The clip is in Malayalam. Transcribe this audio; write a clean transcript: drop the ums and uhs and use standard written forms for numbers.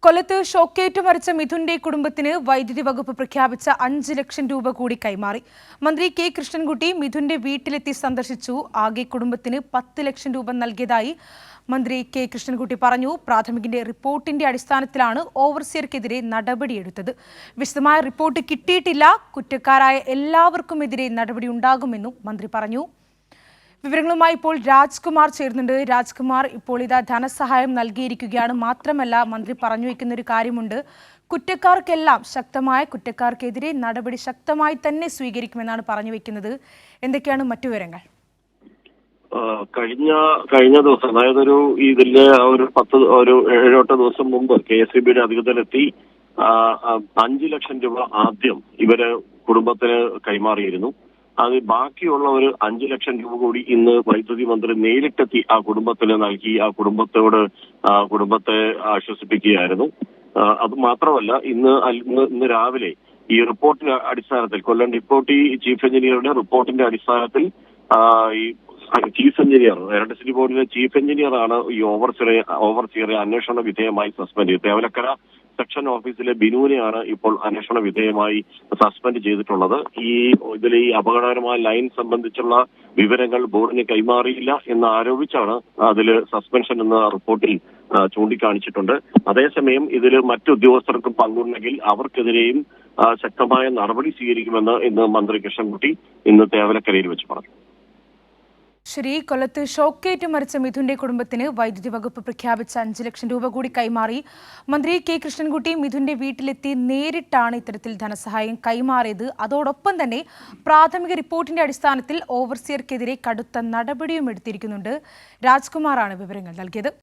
കൊല്ലത്ത് ഷോക്കേറ്റ് മരിച്ച മിഥുന്റെ കുടുംബത്തിന് വൈദ്യുതി വകുപ്പ് പ്രഖ്യാപിച്ച 5 ലക്ഷം രൂപ കൂടി കൈമാറി. മന്ത്രി കെ കൃഷ്ണൻകുട്ടി മിഥുന്റെ വീട്ടിലെത്തി സന്ദർശിച്ചു. ആകെ കുടുംബത്തിന് 10 ലക്ഷം രൂപ നൽകിയതായി മന്ത്രി കെ കൃഷ്ണൻകുട്ടി പറഞ്ഞു. പ്രാഥമിക റിപ്പോർട്ടിന്റെ അടിസ്ഥാനത്തിലാണ് ഓവർസിയർക്കെതിരെ നടപടിയെടുത്തത്. വിശദമായ റിപ്പോർട്ട് കിട്ടിയിട്ടില്ല. കുറ്റക്കാരായ എല്ലാവർക്കുമെതിരെ നടപടിയുണ്ടാകുമെന്നും മന്ത്രി പറഞ്ഞു. വിവരങ്ങളുമായി ഇപ്പോൾ രാജ്കുമാർ ചേരുന്നുണ്ട്. രാജ്കുമാർ, ഇപ്പോൾ ഇതാ ധനസഹായം നൽകിയിരിക്കുകയാണ്. മാത്രമല്ല, മന്ത്രി പറഞ്ഞു വയ്ക്കുന്ന ഒരു കാര്യമുണ്ട്, കുറ്റക്കാർക്കെതിരെ നടപടി ശക്തമായി തന്നെ സ്വീകരിക്കുമെന്നാണ് പറഞ്ഞു വെക്കുന്നത്. എന്തൊക്കെയാണ് മറ്റു വിവരങ്ങൾ? കഴിഞ്ഞ ദിവസം, അതായത് ഇതിന്റെ ഒരു 7-8 ദിവസം മുമ്പ് KSEBയുടെ അധികൃതരെത്തി 5 ലക്ഷം രൂപ ആദ്യം ഇവര് കുടുംബത്തിന് കൈമാറിയിരുന്നു. അത് ബാക്കിയുള്ള ഒരു 5 ലക്ഷം രൂപ കൂടി ഇന്ന് വൈദ്യുതി മന്ത്രി നേരിട്ടെത്തി ആ കുടുംബത്തിന് നൽകി കുടുംബത്തെ ആശ്വസിപ്പിക്കുകയായിരുന്നു. അത് മാത്രമല്ല, ഇന്ന് രാവിലെ ഈ റിപ്പോർട്ടിന്റെ അടിസ്ഥാനത്തിൽ, കൊല്ലം ഡെപ്യൂട്ടി ചീഫ് എഞ്ചിനീയറുടെ റിപ്പോർട്ടിന്റെ അടിസ്ഥാനത്തിൽ ഈ ചീഫ് എഞ്ചിനീയർ, ഇലക്ട്രിസിറ്റി ബോർഡിലെ ചീഫ് എഞ്ചിനീയറാണ് ഈ ഓവർസിയറെ അന്വേഷണ വിധേയമായി സസ്പെൻഡ് ചെയ്തത്. തേവലക്കര സെക്ഷൻ ഓഫീസിലെ ബിനുവിനെയാണ് ഇപ്പോൾ അന്വേഷണ വിധേയമായി സസ്പെൻഡ് ചെയ്തിട്ടുള്ളത്. ഇതിലെ ഈ അപകടകരമായ ലൈൻ സംബന്ധിച്ചുള്ള വിവരങ്ങൾ ബോർഡിന് കൈമാറിയില്ല എന്ന് ആരോപിച്ചാണ് അതിൽ സസ്പെൻഷൻ എന്ന റിപ്പോർട്ടിൽ ചൂണ്ടിക്കാണിച്ചിട്ടുണ്ട്. അതേസമയം ഇതിൽ മറ്റു ഉദ്യോഗസ്ഥർക്കും പങ്കുണ്ടെങ്കിൽ അവർക്കെതിരെയും ശക്തമായ നടപടി സ്വീകരിക്കുമെന്ന് ഇന്ന് മന്ത്രി കൃഷ്ണൻകുട്ടി ഇന്ന് തേവലക്കരയിൽ വെച്ച് പറഞ്ഞു. ശരി, കൊല്ലത്ത് ഷോക്കേറ്റ് മരിച്ച മിഥുന്റെ കുടുംബത്തിന് വൈദ്യുതി വകുപ്പ് പ്രഖ്യാപിച്ച 5 ലക്ഷം രൂപ കൂടി കൈമാറി. മന്ത്രി കെ കൃഷ്ണൻകുട്ടി മിഥുന്റെ വീട്ടിലെത്തി നേരിട്ടാണ് ഇത്തരത്തിൽ ധനസഹായം കൈമാറിയത്. അതോടൊപ്പം തന്നെ പ്രാഥമിക റിപ്പോർട്ടിന്റെ അടിസ്ഥാനത്തിൽ ഓവർസിയർക്കെതിരെ കടുത്ത നടപടിയും എടുത്തിരിക്കുന്നുണ്ട്. രാജ്കുമാറാണ് വിവരങ്ങൾ നൽകിയത്.